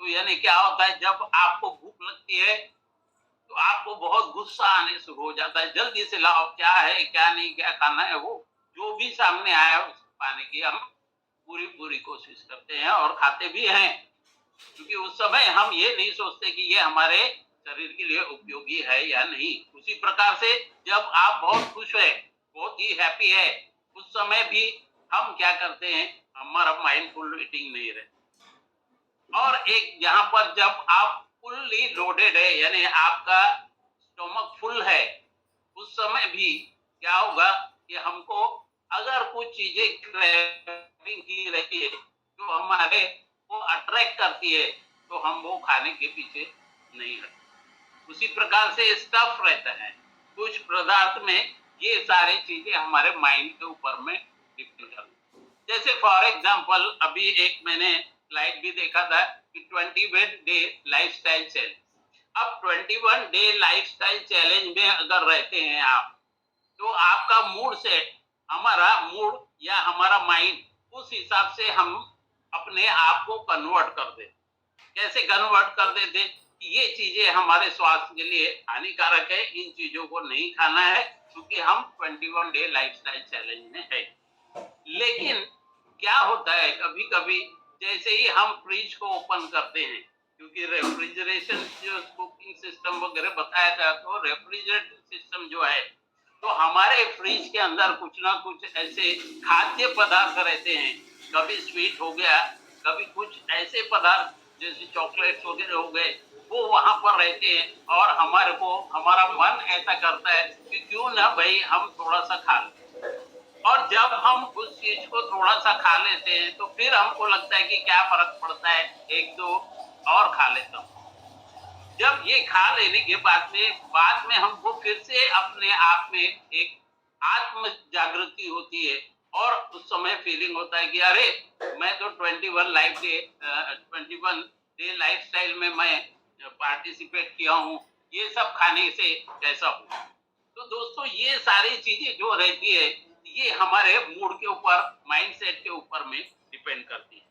तो यानी क्या होता है, जब आपको भूख लगती है तो आपको बहुत गुस्सा आने शुरू हो जाता है, जल्दी से लाओ, क्या है क्या नहीं, क्या खाना है, वो जो भी सामने आया उसको पाने की हम पूरी पूरी कोशिश करते हैं और खाते भी हैं, क्योंकि उस समय हम ये नहीं सोचते कि ये हमारे शरीर के लिए उपयोगी है या नहीं। उसी प्रकार से जब आप बहुत खुश है, बहुत ही हैप्पी है, उस समय भी हम क्या करते हैं, हमारा माइंडफुल ईटिंग नहीं रहता। और एक यहाँ पर जब आप फुल्ली लोडेड है, यानी आपका स्टोमक फुल है, उस समय भी क्या होगा कि हमको अगर कुछ चीजें क्रेविंग की रहती है जो हमारे को अट्रैक्ट करती है, तो हम वो खाने के पीछे नहीं रहते। उसी प्रकार से स्टफ रहता है कुछ पदार्थ में, ये सारी चीजें हमारे माइंड के ऊपर में डिपेंड करती है। जैसे फॉर एग्जांपल अभी एक मैंने स्लाइड भी देखा था कि 21 डे लाइफस्टाइल चैलेंज। अब 21 डे लाइफस्टाइल चैलेंज में अगर रहते हैं आप, तो आपका मूड सेट, हमारा मूड या हमारा माइंड, उस हिसाब से हम अपने आप को कन्वर्ट कर दे। कैसे कन्वर्ट कर देते कि ये चीजें हमारे स्वास्थ्य के लिए हानिकारक है, इन चीजों को नहीं खाना है, क्योंकि हम 21 डे लाइफस्टाइल चैलेंज में है। लेकिन क्या होता है, कभी कभी जैसे ही हम फ्रिज को ओपन करते हैं, क्योंकि रेफ्रिजरेशन जो कुकिंग सिस्टम वगैरह बताया था, तो रेफ्रिजरेटर सिस्टम जो है, तो हमारे फ्रिज के अंदर कुछ ना कुछ ऐसे खाद्य पदार्थ रहते हैं, कभी स्वीट हो गया, कभी कुछ ऐसे पदार्थ जैसे चॉकलेट्स वगैरह हो गए, वो वहां पर रहते हैं, और हमारे को हमारा मन ऐसा करता है कि क्यों ना भाई हम थोड़ा सा खा लें। और जब हम उस चीज को थोड़ा सा खा लेते हैं, तो फिर हमको लगता है कि क्या फर्क पड़ता है, एक दो और खा लेता हूँ। जब ये खा लेने के बाद में हमको फिर से अपने आप में एक आत्म जागृति होती है, और उस समय फीलिंग होता है कि अरे, मैं तो 21 डे लाइफस्टाइल में मैं पार्टिसिपेट किया हूँ, ये सब खाने से कैसा हुआ। तो दोस्तों, ये सारी चीजें जो रहती है, ये हमारे मूड के ऊपर, माइंडसेट के ऊपर में डिपेंड करती है।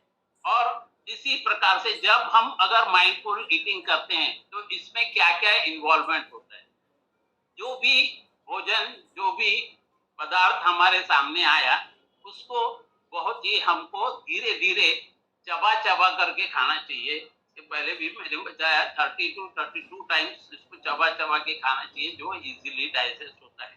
और इसी प्रकार से जब हम अगर माइंडफुल ईटिंग करते हैं, तो इसमें क्या क्या इन्वॉल्वमेंट होता है। जो भी भोजन, जो भी पदार्थ हमारे सामने आया, उसको बहुत ही हमको धीरे धीरे चबा चबा करके खाना चाहिए। इसके पहले भी मैंने बताया 30 to 32 टाइम्स इसको चबा चबा के खाना चाहिए, जो इजीली डाइजेस्ट होता है।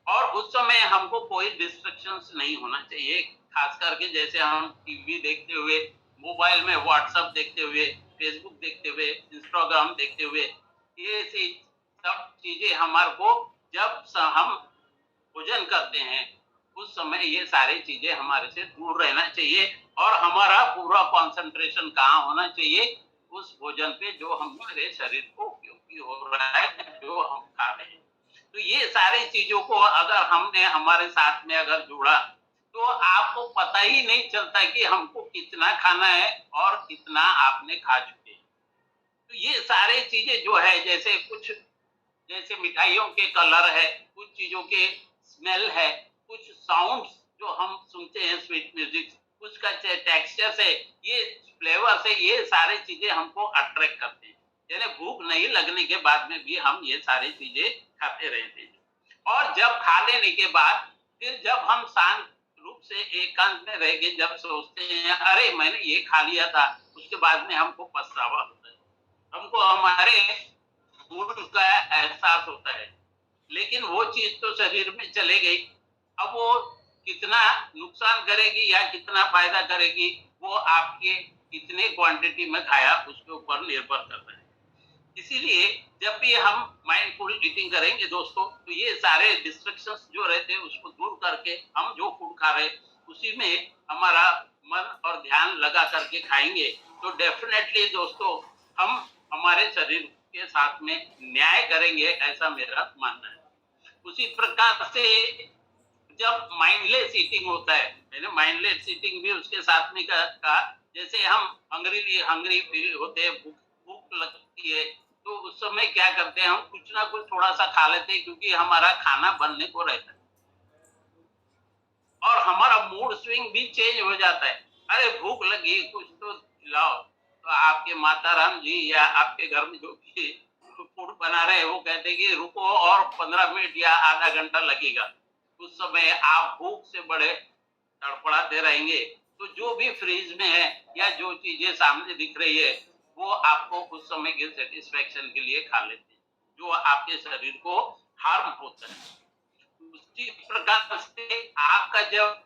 और उस समय हमको कोई डिस्ट्रक्शंस नहीं होना चाहिए, खास करके जैसे हम टीवी देखते हुए, मोबाइल में व्हाट्सएप देखते हुए, फेसबुक देखते हुए, इंस्टाग्राम देखते हुए, ये सब चीजें हमारे को जब हम भोजन करते हैं, उस समय ये सारी चीजें हमारे से दूर रहना चाहिए, और हमारा पूरा कंसंट्रेशन कहाँ होना चाहिए, उस भोजन पे जो हमारे शरीर को उपयोगी हो रहा है, जो हम खा रहे हैं। तो ये सारी चीजों को अगर हमने हमारे साथ में अगर जोड़ा, तो आपको पता ही नहीं चलता कि हमको कितना खाना है और कितना आपने खा चुके हैं। तो ये सारी चीजें जो है, जैसे कुछ जैसे मिठाइयों के कलर है, कुछ चीजों के स्मेल है, कुछ साउंड्स जो हम सुनते हैं, स्वीट म्यूजिक, कुछ का टेक्सचर से, ये फ्लेवर से, ये सारी चीजें हमको अट्रैक्ट करते हैं। यानी भूख नहीं लगने के बाद में भी हम ये सारी चीजें खाते रहते हैं। और जब खा लेने के बाद फिर जब हम शांत रूप से एकांत में रह के जब सोचते हैं, अरे मैंने ये खा लिया था, उसके बाद में हमको पछतावा होता है, हमको हमारे भूल का एहसास होता है। लेकिन वो चीज तो शरीर में चले गई, अब वो कितना नुकसान करेगी या कितना फायदा करेगी, वो आपके कितने क्वांटिटी में खाया उसके ऊपर निर्भर करता है। इसीलिए जब भी हम माइंडफुल ईटिंग करेंगे दोस्तों, तो ये सारे डिस्ट्रक्शंस जो रहते हैं उसको दूर करके हम जो फूड खा रहे हैं उसी में हमारा मन और ध्यान लगा करके खाएंगे, तो डेफिनेटली दोस्तों हम हमारे शरीर के साथ में न्याय करेंगे, ऐसा मेरा मानना है। उसी प्रकार से जब माइंडलेस ईटिंग होता है, मैंने माइंडलेस ईटिंग भी उसके साथ में कहा, जैसे हम हंग्री फील होते हैं, भूख लगती है, तो उस समय क्या करते हैं, हम कुछ ना कुछ थोड़ा सा खा लेते हैं, क्योंकि हमारा खाना बनने को रहता है, और हमारा मूड स्विंग भी चेंज हो जाता है। अरे भूख लगी, कुछ तो खिलाओ, तो आप आपके माता राम जी या आपके घर में जो भी फूड बना रहे हैं वो कहते हैं कि रुको और 15 मिनट या आधा घंटा लगेगा, उस समय आप भूख से बड़े तड़पड़ाते रहेंगे। तो जो भी फ्रीज में है या जो चीजें सामने दिख रही है वो आपको उस समय के सेटिस्फेक्शन के लिए खा लेते हैं, जो आपके शरीर को हार्म होता है। उसी प्रकार से आपका जब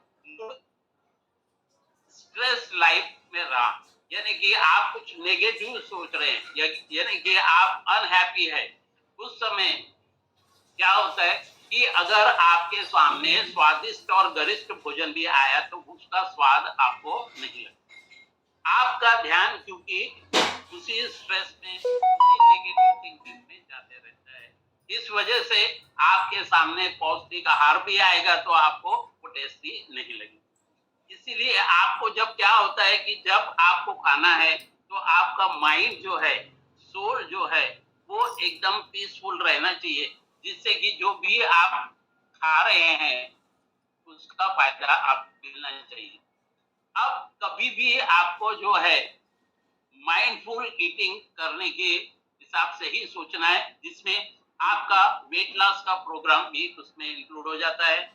स्ट्रेस लाइफ में रहा, यानी कि आप कुछ नेगेटिव सोच रहे हैं, यानी कि आप अनहैप्पी है, उस समय क्या होता है कि अगर आपके सामने स्वादिष्ट और गरिष्ठ भोजन भी आया तो उसका स्वाद आपको नहीं लगता। आपका ध्यान क्योंकि उसी स्ट्रेस में, उसी नेगेटिव थिंकिंग में जाते रहता है। इस वजह से आपके सामने पौष्टिक आहार भी आएगा तो आपको वो टेस्टी नहीं लगेगा। इसीलिए आपको जब क्या होता है कि जब आपको खाना है तो आपका माइंड जो है, सोल जो है, वो एकदम पीसफुल रहना चाहिए, जिससे कि जो भी आप खा रहे हैं उसका फायदा आपको मिलना चाहिए। अब कभी भी आपको जो है माइंडफुल ईटिंग करने के हिसाब से ही सोचना है, जिसमें आपका वेट लॉस का प्रोग्राम भी उसमें इंक्लूड हो जाता है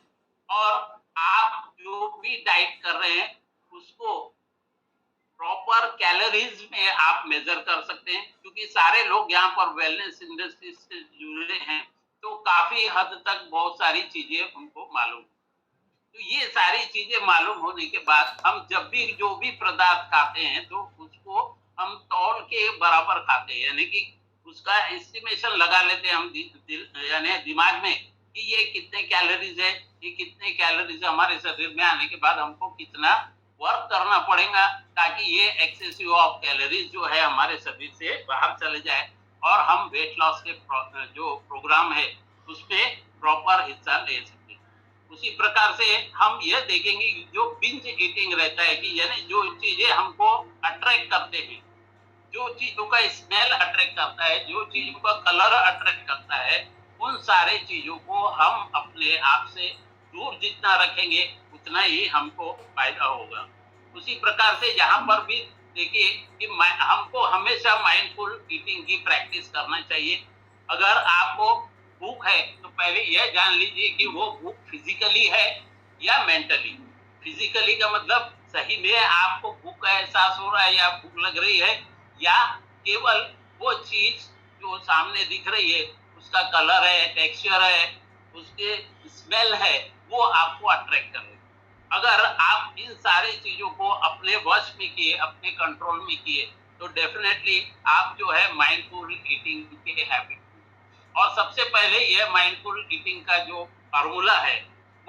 और आप जो भी डाइट कर रहे हैं उसको प्रॉपर कैलोरीज में आप मेजर कर सकते हैं, क्योंकि सारे लोग यहाँ पर वेलनेस इंडस्ट्री से जुड़े हैं तो काफी हद तक बहुत सारी चीजें उनको मालूम। तो ये सारी चीजें मालूम होने के बाद हम जब भी जो भी पदार्थ खाते हैं तो उसको हम तौल के बराबर खाते हैं, यानी कि उसका एस्टिमेशन लगा लेते हैं हम यानी दिमाग में कि ये कितने कैलोरीज है, ये कितने कैलोरीज हमारे शरीर में आने के बाद हमको कितना वर्क करना पड़ेगा ताकि ये एक्सेसिव ऑफ कैलोरीज जो है हमारे शरीर से बाहर चले जाए और हम वेट लॉस के जो प्रोग्राम है उसमें प्रॉपर हिस्सा ले सकें। उसी प्रकार से हम यह देखेंगे कि जो बिंज ईटिंग रहता है कि यानी जो चीजें हमको अट्रैक्ट करते हैं, जो चीजों का स्मेल अट्रैक्ट करता है, जो चीजों का कलर अट्रैक्ट करता है, उन सारे चीजों को हम अपने आप से दूर जितना रखेंगे उतना ही हमको फायदा होगा। उसी प्रकार से यहाँ पर भी देखिए कि हमको हमेशा माइंडफुल ईटिंग की प्रैक्टिस करना चाहिए। अगर आपको भूख है तो पहले यह जान लीजिए कि वो भूख फिजिकली है या मेंटली। फिजिकली का मतलब सही में आपको भूख का एहसास हो रहा है या भूख लग रही है, या केवल वो चीज जो सामने दिख रही है उसका कलर है, टेक्सचर है, उसके स्मेल है, वो आपको अट्रैक्ट करे। अगर आप इन सारे चीजों को अपने वश में किए, अपने कंट्रोल में किए तो डेफिनेटली आप जो है माइंडफुल ईटिंग के हैबिट। और सबसे पहले यह माइंडफुल ईटिंग का जो फार्मूला है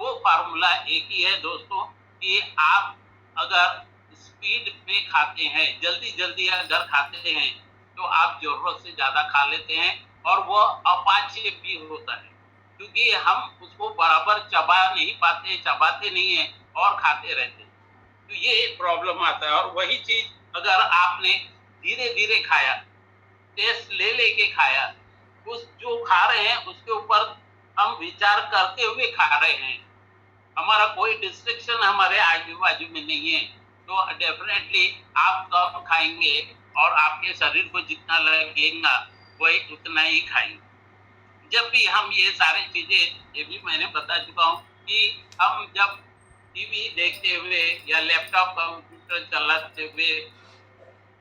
वो फार्मूला एक ही है दोस्तों, कि आप अगर स्पीड में खाते हैं, जल्दी जल्दी अगर खाते हैं तो आप जरूरत से ज्यादा खा लेते हैं और वो अपाच्य भी होता है, क्योंकि हम उसको बराबर चबा नहीं पाते, चबाते नहीं है और खाते रहते हैं, तो ये प्रॉब्लम आता है। और वही चीज अगर आपने धीरे धीरे खाया, टेस्ट ले लेके खाया, उस जो खा रहे हैं उसके ऊपर हम विचार करते हुए खा रहे हैं, हमारा कोई डिस्ट्रैक्शन हमारे आजू बाजू में नहीं है, तो डेफिनेटली आप कम खाएंगे और आपके शरीर को जितना लगेगा वही उतना ही खाएंगे। जब भी हम ये सारी चीजें, ये भी मैंने बता चुका हूँ कि हम जब टीवी देखते हुए या लैपटॉप कंप्यूटर चलाते हुए,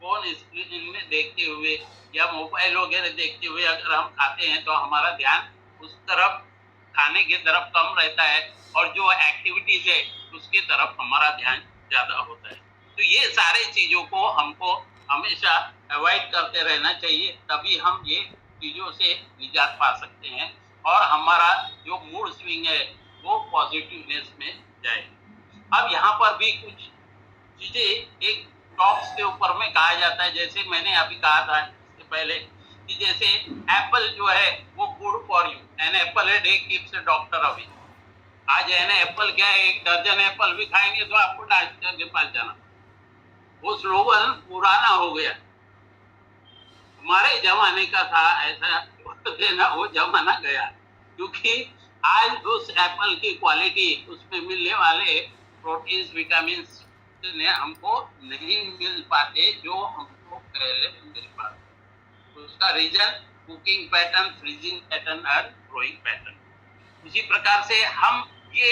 फोन स्क्रीन में देखते हुए या मोबाइल वगैरह देखते हुए अगर हम खाते हैं तो हमारा ध्यान उस तरफ, खाने की तरफ कम रहता है और जो एक्टिविटीज है उसकी तरफ हमारा ध्यान ज्यादा होता है। तो ये सारे चीजों को हमको हमेशा अवॉइड करते रहना चाहिए, तभी हम ये चीजों से निजात पा सकते हैं और हमारा जो मूड स्विंग है वो पॉजिटिवनेस में जाए। अब यहाँ पर भी कुछ चीजें एक टॉप्स के ऊपर में कहा जाता है, जैसे मैंने अभी कहा था इससे पहले कि जैसे एप्पल जो है वो good for you, an apple a day keeps the doctor away. आज है ना एप्पल क्या है, एक दर्जन एप्पल भी खाएंगे तो आपको डॉक्टर के पास जाना। वो स्लोगन पुराना हो गया, हमारे जमाने का था ऐसा देना, वो जमाना गया, क्योंकि आज उस एप्पल की क्वालिटी, उसमें मिलने वाले प्रोटीन्स, विटामिन ने हमको नहीं मिल पाते जो हमको पहले मेरे पास। उसका reason cooking pattern, freezing pattern और ग्रोइंग पैटर्न। उसी प्रकार से हम